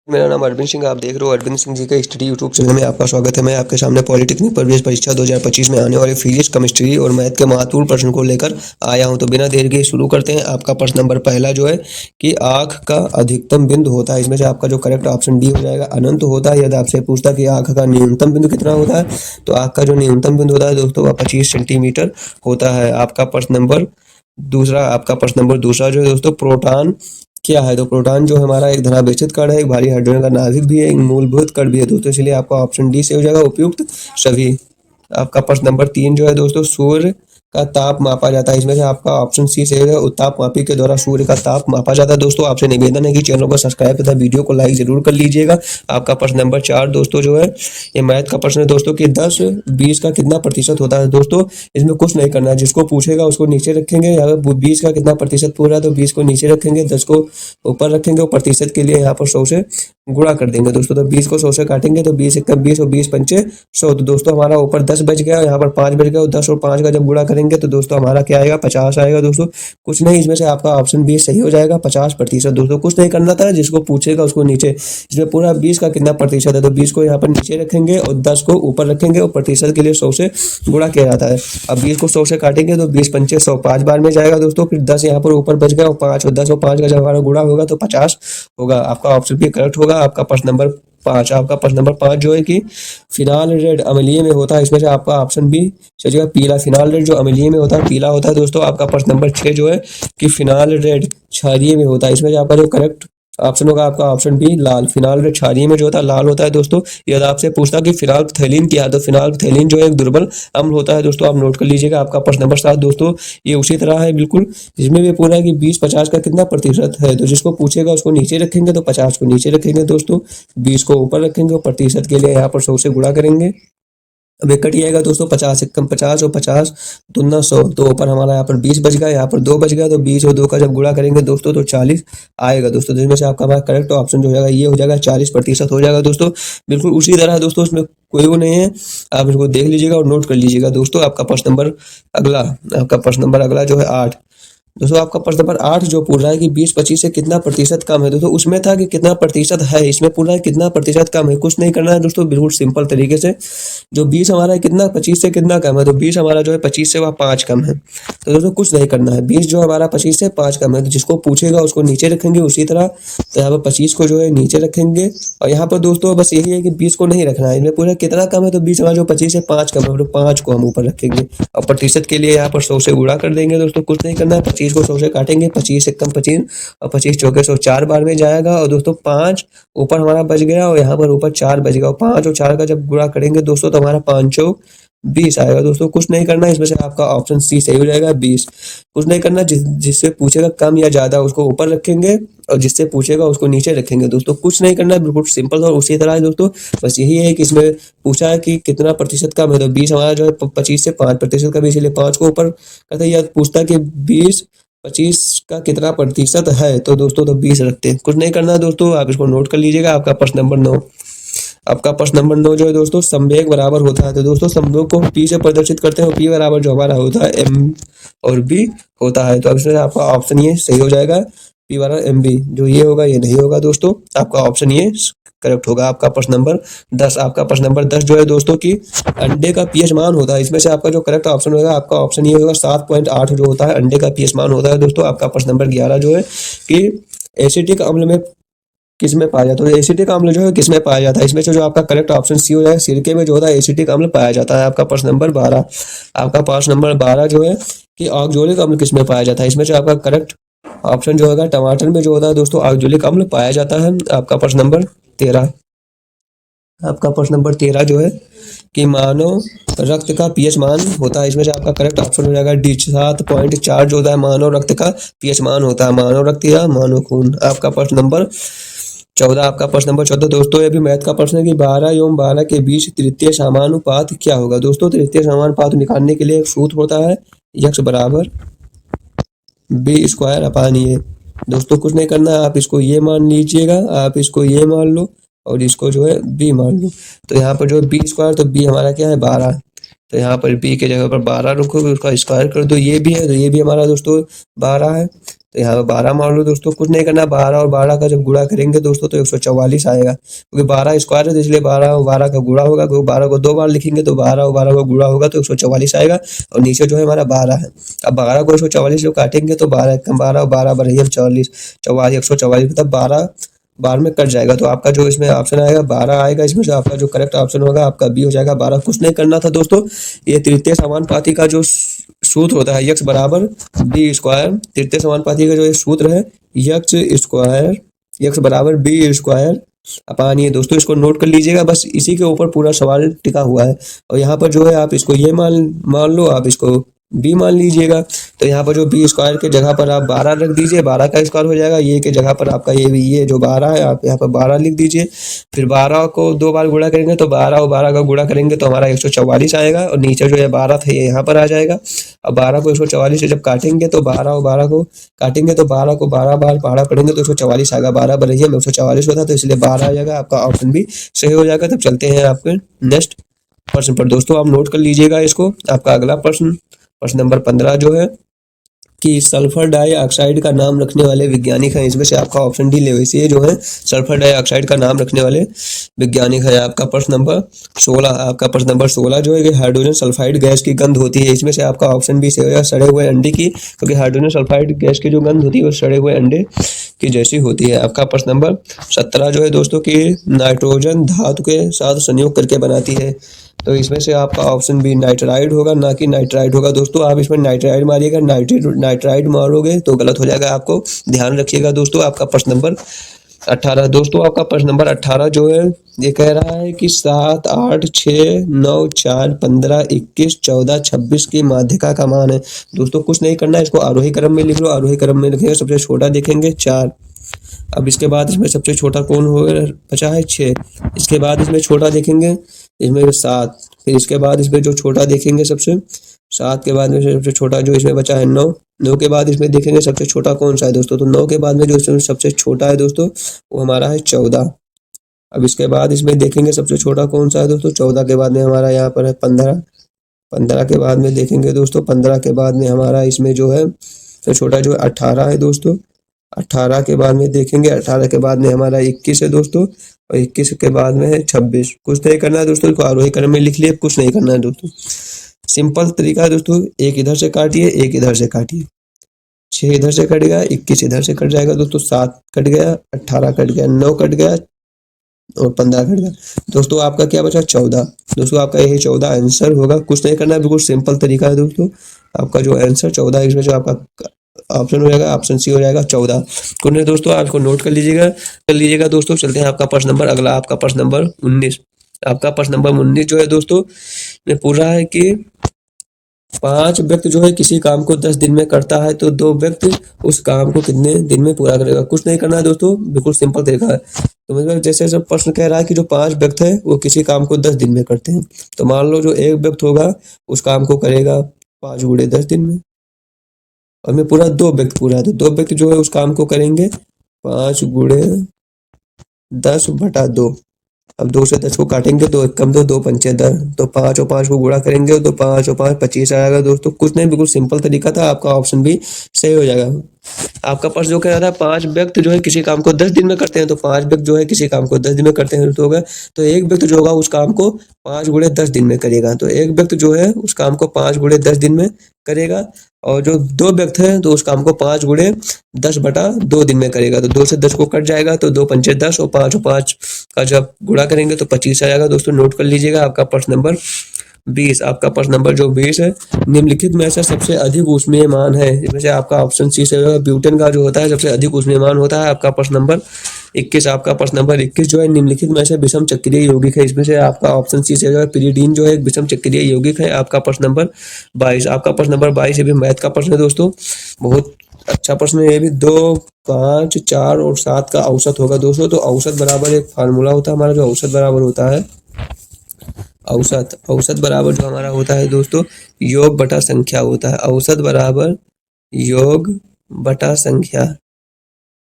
मेरा नाम अरविंद सिंह, आप देख रहे हो अरविंद सिंह जी का स्टडी यूट्यूब चैनल में आपका स्वागत है। मैं आपके सामने पॉलिटेक्निक प्रवेश परीक्षा 2025 में आने वाले फिजिक्स, केमिस्ट्री और मैथ के महत्वपूर्ण प्रश्न को लेकर आया हूं। तो बिना देर के शुरू करते हैं। आपका प्रश्न नंबर पहला जो है कि आँख का अधिकतम बिंदु होता है, इसमें से आपका जो करेक्ट ऑप्शन डी हो जाएगा अनंत होता है। यदि आपसे पूछता कि आँख का न्यूनतम बिंदु कितना होता है, तो आँख का जो न्यूनतम बिंदु होता है दोस्तों वह 25 सेंटीमीटर होता है। आपका प्रश्न नंबर दूसरा जो है दोस्तों, प्रोटॉन क्या है। तो प्रोटॉन जो हमारा एक धनावेशित कण है, एक भारी हाइड्रोजन का नाभिक भी है, एक मूलभूत कण भी है दोस्तों। इसलिए आपका ऑप्शन डी से हो जाएगा उपयुक्त सभी। आपका प्रश्न नंबर 3 जो है दोस्तों, सूर्य का ताप मापा जाता है, इसमें से आपका ऑप्शन सी से है उत्ताप मापी के द्वारा सूर्य का ताप मापा जाता है। दोस्तों आपसे निवेदन है कि चैनल को सब्सक्राइब तथा वीडियो को लाइक जरूर कर लीजिएगा। आपका प्रश्न नंबर 4 दोस्तों जो है, ये मैथ का प्रश्न है दोस्तों कि 10-20 का कितना प्रतिशत होता है। दोस्तों इसमें कुछ नहीं करना है, जिसको पूछेगा उसको नीचे रखेंगे। यहाँ पर 20 का कितना प्रतिशत पूरा है तो 20 को नीचे रखेंगे, 10 को ऊपर रखेंगे और प्रतिशत के लिए यहाँ पर 100 से गुणा कर देंगे दोस्तों। तो 20 को 100 से काटेंगे तो 20 × 20 और 20 पंचे 100। तो दोस्तों हमारा ऊपर 10 बच गया, यहाँ पर 5 बच गया और 10 और 5 का जब गुणा करेंगे तो दोस्तों हमारा क्या आएगा, 50 आएगा दोस्तों। कुछ नहीं, इसमें से आपका ऑप्शन बी सही हो जाएगा, 50%। दोस्तों कुछ नहीं करना था, जिसको पूछेगा उसको नीचे, इसमें पूरा 20 का कितना प्रतिशत है तो 20 को यहाँ पर नीचे रखेंगे और 10 को ऊपर रखेंगे और प्रतिशत के लिए 100 से गुणा किया जाता है। अब 20 को 100 से काटेंगे तो 20 पंचे 100 5 बार में जाएगा दोस्तों। फिर 10 यहाँ पर ऊपर बच गया और 5 और 10 और 5 का जब हमारा गुणा होगा तो 50 होगा। आपका ऑप्शन भी करेक्ट होगा। आपका प्रश्न नंबर 5, आपका प्रश्न नंबर 5 जो है कि फिनाल रेड अम्लीय में होता है, इसमें से आपका ऑप्शन बी चलिएगा पीला। फिनाल रेड जो अम्लीय में होता है पीला होता है दोस्तों। आपका प्रश्न नंबर 6 जो है कि फिनाल रेड क्षारीय में होता है, इसमें से आपका जो करेक्ट ऑप्शन होगा आपका ऑप्शन बी लाल। फिनाल रेड क्षारीय में जो होता है लाल होता है दोस्तों। यदि आपसे पूछता कि फिनाल्फथैलीन क्या है तो फिनाल्फथैलीन जो है एक दुर्बल अम्ल होता है दोस्तों, आप नोट कर लीजिएगा। आपका प्रश्न नंबर 7 दोस्तों, ये उसी तरह है बिल्कुल, इसमें भी पूरा है कि 20-50 का कितना प्रतिशत है। तो जिसको पूछेगा उसको नीचे रखेंगे तो 50 को नीचे रखेंगे दोस्तों, 20 को ऊपर रखेंगे और प्रतिशत के लिए यहाँ पर 100 से गुणा करेंगे। अब एक कट जाएगा दोस्तों, 50 × 50 और 50 दूना 100। तो ऊपर हमारा यहाँ पर 20 बच गया, यहाँ पर 2 बच गया, तो 20 और 2 का जब गुणा करेंगे दोस्तों तो 40 आएगा दोस्तों। जिसमें से आपका हमारा करेक्ट ऑप्शन जो हो जाएगा ये हो जाएगा, 40% हो जाएगा दोस्तों। बिल्कुल उसी तरह है दोस्तों, उसमें कोई वो नहीं है, आप इसको देख लीजिएगा और नोट कर लीजिएगा दोस्तों। आपका प्रश्न नंबर अगला जो है 8 दोस्तों, आपका प्रश्न नंबर 8 जो पूछ रहा है कि 20-25 से कितना प्रतिशत कम है। दोस्तों उसमें था कि कितना प्रतिशत है, इसमें पूरा है कितना प्रतिशत कम है। कुछ नहीं करना है दोस्तों, बिल्कुल सिंपल तरीके से। जो 20 हमारा है कितना 25 से कितना कम है, तो 20 हमारा जो है 25 से वह 5 कम है। तो दोस्तों कुछ नहीं करना है, 20 जो हमारा 25 से 5 कम है, तो जिसको पूछेगा उसको नीचे रखेंगे उसी तरह। तो यहाँ पर 25 को जो है नीचे रखेंगे और यहाँ पर दोस्तों बस यही है कि 20 को नहीं रखना है। इनमें पूरा कितना कम है तो 20 हमारा जो 25 से 5 कम है, तो 5 को हम ऊपर रखेंगे और प्रतिशत के लिए यहाँ पर 100 से गुणा कर देंगे दोस्तों। कुछ नहीं करना है, 25 को 100 से काटेंगे, 25 × 25 और 25 चौके 100 4 बार में जाएगा और दोस्तों 5 ऊपर हमारा बच गया और यहाँ पर ऊपर 4 बच गया और 5 और 4 का जब गुणा करेंगे दोस्तों तो हमारा 5 चौक 20 आएगा दोस्तों। कुछ नहीं करना, इसमें से आपका ऑप्शन सी सही हो जाएगा 20। कुछ नहीं करना, जिससे पूछेगा कम या ज्यादा उसको ऊपर रखेंगे और जिससे पूछेगा उसको नीचे रखेंगे दोस्तों। कुछ नहीं करना, बिल्कुल सिंपल और उसी तरह है दोस्तों। बस यही है कि इसमें पूछा है कि कितना प्रतिशत कम है तो 20 हमारा जो है 25 से 5% का भी, इसलिए 5 को ऊपर कहते हैं। या पूछता कि 20-25 का कितना प्रतिशत है तो दोस्तों तो 20 रखते हैं। कुछ नहीं करना दोस्तों, आप इसको नोट कर लीजिएगा। आपका प्रश्न नंबर 9, आपका प्रश्न नंबर 9 जो है दोस्तों, संवेग बराबर होता है। तो दोस्तों संवेग को P से प्रदर्शित करते हैं, P बराबर जो हमारा होता है M और B होता है। तो अब इसमें आपका ऑप्शन ये सही हो जाएगा, P बराबर MB। जो ये होगा ये नहीं होगा दोस्तों, आपका ऑप्शन ये करेक्ट होगा। आपका प्रश्न नंबर 10, आपका प्रश्न नंबर 10 जो है दोस्तों कि अंडे का pH मान होता है, इसमें से आपका जो करेक्ट ऑप्शन होगा आपका ऑप्शन ये होगा 7.8 जो होता है अंडे का pH मान होता है दोस्तों। आपका प्रश्न नंबर 11 जो है कि एसिटिक अम्ल में किस में पाया जाता है। तो एसिटिक अम्ल जो है किस में पाया जाता है, इसमें से जो आपका करेक्ट ऑप्शन सी हो जाएगा, सिरके में जो होता है एसिटिक अम्ल पाया जाता है। आपका प्रश्न नंबर 12, आपका प्रश्न नंबर 12 जो है कि ऑक्जेलिक अम्ल किस में पाया जाता है, इसमें से आपका करेक्ट ऑप्शन जो होगा टमाटर में जो होता है दोस्तों ऑक्जेलिक अम्ल पाया जाता है। आपका प्रश्न नंबर 13, आपका प्रश्न नंबर 13 जो है कि मानव रक्त का pH मान होता है, इसमें से आपका करेक्ट ऑप्शन हो जाएगा डी। 7.4 जो होता है मानव रक्त का pH मान होता है, मानव रक्त या मानव खून। आपका प्रश्न नंबर 14, आपका प्रश्न नंबर 14 दोस्तों, ये भी मैथ का प्रश्न है कि 12 एवं 12 के बीच तृतीय समानुपात क्या होगा। दोस्तों तृतीय समानुपात निकालने के लिए एक सूत्र होता है, x बराबर b²/a। दोस्तों कुछ नहीं करना है, आप इसको ये मान लीजिएगा, आप इसको ये मान लो और इसको जो है b मान लो। तो यहाँ पर जो है b² तो b हमारा क्या है 12, तो यहाँ पर b के जगह पर 12 रखोगे, उसका स्क्वायर कर दो। ये भी है तो ये भी हमारा दोस्तों 12 है। तो यहाँ पे 12 मान लो दोस्तों, कुछ नहीं करना। 12 और 12 का जब गुणा करेंगे दोस्तों तो 144 आएगा, क्योंकि 12 स्क्वायर है तो इसलिए 12 और 12 का गुणा होगा, क्योंकि 12 को 2 बार लिखेंगे तो 12 और 12 का गुणा होगा तो 144 आएगा। और नीचे जो है हमारा 12 है। अब 12 को 144 जो काटेंगे तो 12 कम 12 और 12 बढ़िया 44, 144 मतलब 12 12 में कट जाएगा। तो आपका जो इसमें ऑप्शन आएगा 12 आएगा। इसमें से आपका जो करेक्ट ऑप्शन होगा आपका बी हो जाएगा 12। कुछ नहीं करना था दोस्तों, ये तृतीय समानुपाती का जो सूत्र होता है यक्स बराबर बी स्क्वायर, तृतीय समानुपाती का जो ये सूत्र है यक्स स्क्वायर, यक्स बराबर बी स्क्वायर अपान ये दोस्तों, इसको नोट कर लीजिएगा। बस इसी के ऊपर पूरा सवाल टिका हुआ है। और यहाँ पर जो है आप इसको ये मान लो, आप इसको बी मान लीजिएगा। तो यहाँ पर जो बी स्क्वायर के जगह पर आप 12 रख दीजिए, 12 का स्क्वायर हो जाएगा। ये के जगह पर आपका ये जो 12 है आप यहाँ पर 12 लिख दीजिए। फिर 12 को 2 बार गुणा करेंगे तो 12 और 12 का गुणा करेंगे तो हमारा 144 आएगा। और नीचे जो है 12 था ये यहाँ पर आ जाएगा। अब 12 को 144 से जब काटेंगे तो 12 और 12 को काटेंगे तो 12 को 12 बार पहाड़ा पढ़ेंगे तो 144 आएगा। 12 बढ़िया में 144 होता तो इसलिए 12 आ जाएगा। आपका ऑप्शन भी सही हो जाएगा। तब चलते हैं आपके नेक्स्ट प्रश्न पर दोस्तों, आप नोट कर लीजिएगा इसको। आपका अगला प्रश्न नंबर 15 जो है कि सल्फर डाइऑक्साइड का नाम रखने वाले वैज्ञानिक हैं। इसमें से आपका ऑप्शन डी लेवेसिए जो है सल्फर डाइऑक्साइड का नाम रखने वाले वैज्ञानिक हैं। आपका प्रश्न नंबर 16, आपका प्रश्न नंबर 16 जो है कि हाइड्रोजन सल्फाइड गैस की गंध होती है। इसमें से आपका ऑप्शन बी से होगा सड़े हुए अंडे की, क्योंकि हाइड्रोजन सल्फाइड गैस की जो गंध होती है वो सड़े हुए अंडे की जैसी होती है। आपका प्रश्न नंबर 17 जो है दोस्तों कि नाइट्रोजन धातु के साथ संयोग करके बनाती है। तो इसमें से आपका ऑप्शन बी नाइट्राइड होगा, ना कि नाइट्राइड होगा। दोस्तों आप इसमें नाइट्राइड मारिएगा, नाइट्राइड मारोगे तो गलत हो जाएगा, आपको ध्यान रखिएगा दोस्तों। आपका प्रश्न नंबर 18 दोस्तों, आपका प्रश्न नंबर 18 जो है ये कह रहा है कि 7, 8, 6, 9, 4, 15, 21, 14, 26 की माध्यिका का मान है। दोस्तों कुछ नहीं करना है, इसको आरोही क्रम में लिख लो। आरोही क्रम में लिखेंगे सबसे छोटा देखेंगे 4। अब इसके बाद इसमें सबसे छोटा कौन हो बचा है 6। इसके बाद इसमें छोटा देखेंगे इसमें 7। फिर इसके बाद इसमें जो छोटा देखेंगे सबसे 7 के बाद में सबसे छोटा जो इसमें बचा है 9। 9 के बाद इसमें देखेंगे सबसे छोटा कौन सा है दोस्तों, तो 9 के बाद में जो इसमें सबसे छोटा है दोस्तों वो हमारा है 14। अब इसके बाद इसमें देखेंगे सबसे छोटा कौन सा है दोस्तों, 14 के बाद में हमारा यहाँ पर है 15। 15 के बाद में देखेंगे दोस्तों, 15 के बाद में हमारा इसमें जो है सबसे छोटा जो है 18 है दोस्तों। 18 के बाद में देखेंगे, 18 के बाद में हमारा 21 है दोस्तों, और 21 के बाद में है 26। कुछ नहीं करना है दोस्तों, इसको आरोही क्रम में लिख लिए, कुछ नहीं करना है दोस्तों। सिंपल तरीका है दोस्तों, एक इधर से काटिए, एक इधर से काटिए। 6 इधर से कट गया, 21 इधर से कट जाएगा दोस्तों, 7 कट गया, 18 कट गया, 9 कट गया और 15 कट गया। दोस्तों आपका क्या बचा 14। दोस्तों आपका यही 14 आंसर होगा। कुछ नहीं करना है, बिल्कुल सिंपल तरीका है दोस्तों। आपका जो आंसर 14 इसमें जो आपका ऑप्शन हो जाएगा, ऑप्शन सी हो जाएगा 14। कुछ नहीं दोस्तों, आप इसको नोट कर लीजिएगा दोस्तों। चलते हैं आपका प्रश्न नंबर अगला, आपका प्रश्न नंबर 19। आपका प्रश्न नंबर 19 जो है दोस्तों में पूरा है कि 5 व्यक्ति जो है किसी काम को 10 दिन में करता है तो 2 व्यक्ति उस काम को कितने दिन में पूरा करेगा। कुछ नहीं करना है दोस्तों, बिल्कुल सिंपल तरीका है। तो मतलब जैसे सब प्रश्न कह रहा है कि जो 5 व्यक्ति है वो किसी काम को 10 दिन में करते हैं, तो मान लो जो एक व्यक्ति होगा उस काम को करेगा 5 गुणे 10 दिन में। और मैं पूरा 2 व्यक्ति पूरा है तो 2 व्यक्ति जो है उस काम को करेंगे 5 गुणे 10/2। अब 2 से 10 को काटेंगे तो 1 कम 2, 2 पंचे 10, तो 5 और 5 को गुणा करेंगे तो 5 और 5 25 आएगा दोस्तों। कुछ नहीं, बिल्कुल सिंपल तरीका था। आपका ऑप्शन भी सही हो जाएगा। आपका प्रश्न जो कह रहा था 5 व्यक्ति जो है किसी काम को 10 दिन में करते हैं, तो 5 व्यक्ति जो है किसी काम को 10 दिन में करते हैं तो होगा, तो एक व्यक्ति जो होगा उस काम को 5 गुणे 10 दिन में करेगा। तो एक व्यक्ति जो है उस काम को 5 गुणे 10 दिन में करेगा, और जो 2 व्यक्ति हैं तो उस काम को 5 गुणे 10/2 दिन में करेगा। तो 2 से 10 को कट जाएगा तो 2 पंचे 10 और 5 और 5 का जब गुणा करेंगे तो 25 आ जाएगा दोस्तों। नोट कर लीजिएगा। आपका प्रश्न नंबर 20, आपका प्रश्न नंबर जो 20 है, निम्नलिखित में से सबसे अधिक ऊष्मीयमान है। इसमें से आपका ऑप्शन सी से होगा ब्यूटेन का जो होता है सबसे अधिक ऊष्मीयमान होता है। आपका प्रश्न नंबर 21, आपका प्रश्न नंबर 21 जो है निम्नलिखित में से विषम चक्रीय यौगिक है। इसमें से आपका ऑप्शन सी से होगा पिरीडीन जो है एक विषम चक्रीय यौगिक है। आपका प्रश्न नंबर 22, आपका प्रश्न नंबर 22 ये भी मैथ का प्रश्न है दोस्तों, बहुत अच्छा प्रश्न है ये भी। 2, 5, 4 और 7 का औसत होगा दोस्तों। तो औसत बराबर एक फार्मूला होता है हमारा, जो औसत बराबर होता है औसत बराबर जो हमारा होता है दोस्तों योग बटा संख्या होता है। औसत बराबर योग बटा संख्या,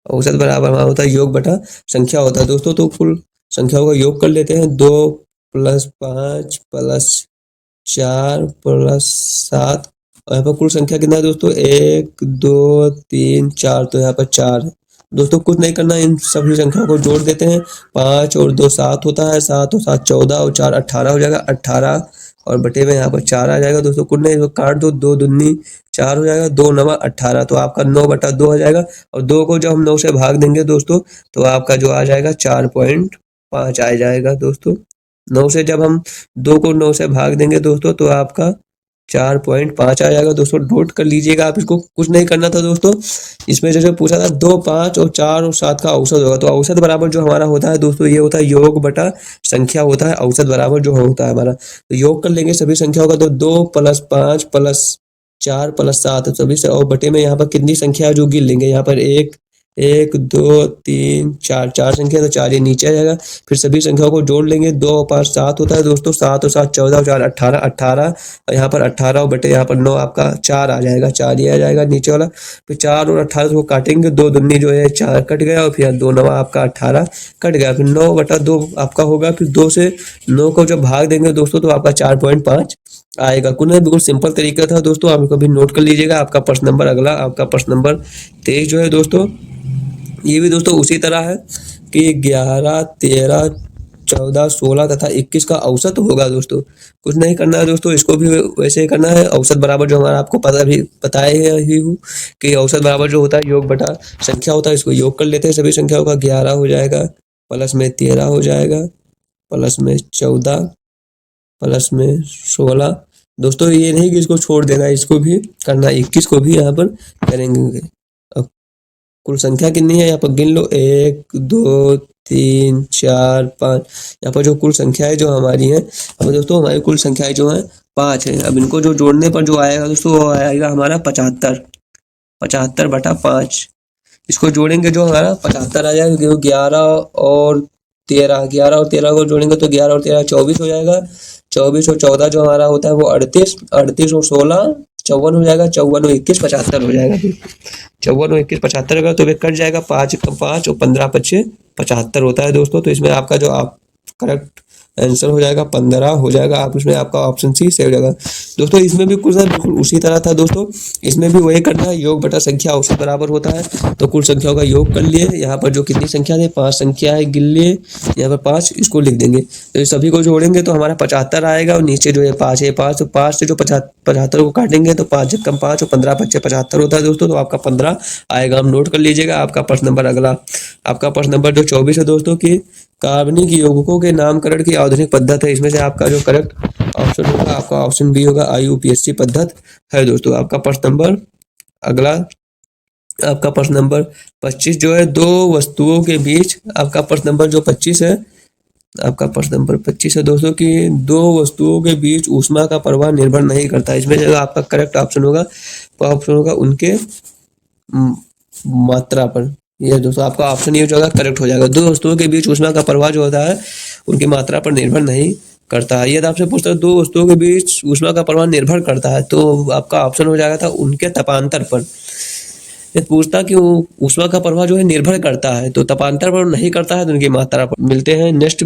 औसत बराबर हमारा होता है योग बटा संख्या होता है दोस्तों। तो कुल संख्याओं का योग कर लेते हैं। 2 + 5 + 4 + 7 और यहाँ पर कुल संख्या कितना है दोस्तों, 1 2 3 4, तो यहाँ पर 4 है दोस्तों। कुछ नहीं करना, इन सभी संख्याओं को जोड़ देते हैं। 5 और 2 7 होता है, 7 और 7 14 और 4 18 हो जाएगा। 18 और बटे में यहाँ पर 4 आ जाएगा दोस्तों। कुछ नहीं, काट दो, 2 दूनी 4 हो जाएगा, 2 9 18, तो आपका 9/2 हो जाएगा। और 2 को जब हम 9 से भाग देंगे दोस्तों, तो आपका जो आ जाएगा 4.5 आ जाएगा दोस्तों। 9 से जब हम 2 को 9 से भाग देंगे दोस्तों, तो आपका 4.5 आ जाएगा दोस्तों। नोट कर लीजिएगा आप इसको। कुछ नहीं करना था दोस्तों। इसमें जैसे पूछा था 2 5 और 4 और 7 का औसत होगा, तो औसत बराबर जो हमारा होता है दोस्तों, ये होता है योग बटा संख्या होता है। औसत बराबर जो होता है हमारा, तो योग कर लेंगे सभी संख्याओं का, तो 2 + 5 + 4 + 7 सभी से, और बटे में यहाँ पर कितनी संख्या है जो गिन लेंगे। यहाँ पर 1 2 3 4, 4 संख्या, तो 4 ये नीचे आ जाएगा। फिर सभी संख्याओं को जोड़ लेंगे। 2 और 5 7 होता है दोस्तों। 7 और 7 14 और 4 18, 18 और यहाँ पर 18 और बटे यहाँ पर 9, आपका 4 आ जाएगा। 4 ये आ जाएगा नीचे वाला। फिर 4 और 18 को काटेंगे, 2 दूनी जो है 4 कट गया, और फिर 2 9 आपका 18 कट गया। फिर 9/2 आपका होगा। फिर 2 से 9 को जब भाग देंगे दोस्तों, तो आपका 4.5 आएगा। कुल बिल्कुल सिंपल तरीका था दोस्तों, आप कभी नोट कर लीजिएगा। आपका प्रश्न नंबर अगला, आपका प्रश्न नंबर 23 जो है दोस्तों, ये भी दोस्तों उसी तरह है कि 11 13 14 16 तथा 21 का औसत होगा दोस्तों। कुछ नहीं करना है दोस्तों, इसको भी वैसे ही करना है। औसत बराबर जो हमारा आपको बताया ही हूँ कि औसत बराबर जो होता है योग बटा संख्या होता है। इसको योग कर लेते हैं सभी संख्याओं का। 11 हो जाएगा, प्लस में 13 हो जाएगा, प्लस में 14, प्लस में 16 दोस्तों। ये नहीं कि इसको छोड़ देना, इसको भी करना, 21 को भी यहाँ पर करेंगे। अब कुल संख्या कितनी है यहाँ पर गिन लो, 1 2 3 4 5। यहाँ पर जो कुल संख्या है जो हमारी है, अब दोस्तों हमारी कुल संख्याएं जो है 5 है। अब इनको जो जोड़ने पर जो आएगा दोस्तों, वो आएगा हमारा 75, 75/5। इसको जोड़ेंगे जो हमारा 75 आ जाएगा, क्योंकि 11 और 13 को जोड़ेंगे तो 11 और 13 24 हो जाएगा। 24 और 14 जो हमारा होता है वो 38, 38 और 16 54 हो जाएगा। 54 और 21 75 हो जाएगा। 54 और 21 75 होगा, तो वे कट जाएगा। 5 5 और 15 5 75 होता है दोस्तों। तो इसमें आपका जो आप करेक्ट आंसर हो जाएगा 15 हो जाएगा। आप इसमें आपका ऑप्शन सी सही हो जाएगा दोस्तों। इसमें भी कुछ बिल्कुल उसी तरह था दोस्तों। इसमें भी वही करना है, योग बटा संख्या औसत बराबर होता है। तो कुल संख्याओं का योग कर लिए। यहाँ पर जो कितनी संख्या है, 5 संख्या है, गिन लिए। यहाँ पर 5, इसको लिख देंगे। तो सभी को जोड़ेंगे तो हमारा 75 आएगा, और नीचे जो है 5 है, 5 तो 5 से जो 75 को काटेंगे तो 5 × 5 और 15 5 75 होता है दोस्तों। तो आपका 15 आएगा। हम नोट कर लीजिएगा। आपका प्रश्न नंबर अगला, आपका प्रश्न नंबर जो 24 है दोस्तों, की कार्बनिक यौगिकों के नामकरण की आधुनिक पद्धति है। इसमें से आपका जो करेक्ट ऑप्शन होगा, आपका ऑप्शन बी होगा, IUPAC पद्धति है दोस्तों। आपका प्रश्न नंबर अगला, आपका प्रश्न नंबर 25 जो है, दो वस्तुओं के बीच, आपका प्रश्न नंबर जो 25 है, आपका प्रश्न नंबर 25 है दोस्तों, कि दो वस्तुओं के बीच ऊष्मा का प्रवाह निर्भर नहीं करता। इसमें जो आपका करेक्ट ऑप्शन होगा, उनके मात्रा पर। ये दोस्तों आपका ऑप्शन ये जो होगा करेक्ट हो जाएगा। दो वस्तुओं के बीच ऊष्मा का प्रवाह जो होता है उनकी मात्रा पर निर्भर नहीं करता है। यदि आपसे पूछता है दो वस्तुओं के बीच ऊष्मा का प्रवाह निर्भर करता है, तो आपका ऑप्शन हो जाएगा था उनके तपांतर पर। ये पूछता कि ऊष्मा का प्रवाह जो है निर्भर करता है, तो तपांतर पर नहीं करता है, तो उनकी मात्रा पर। मिलते हैं नेक्स्ट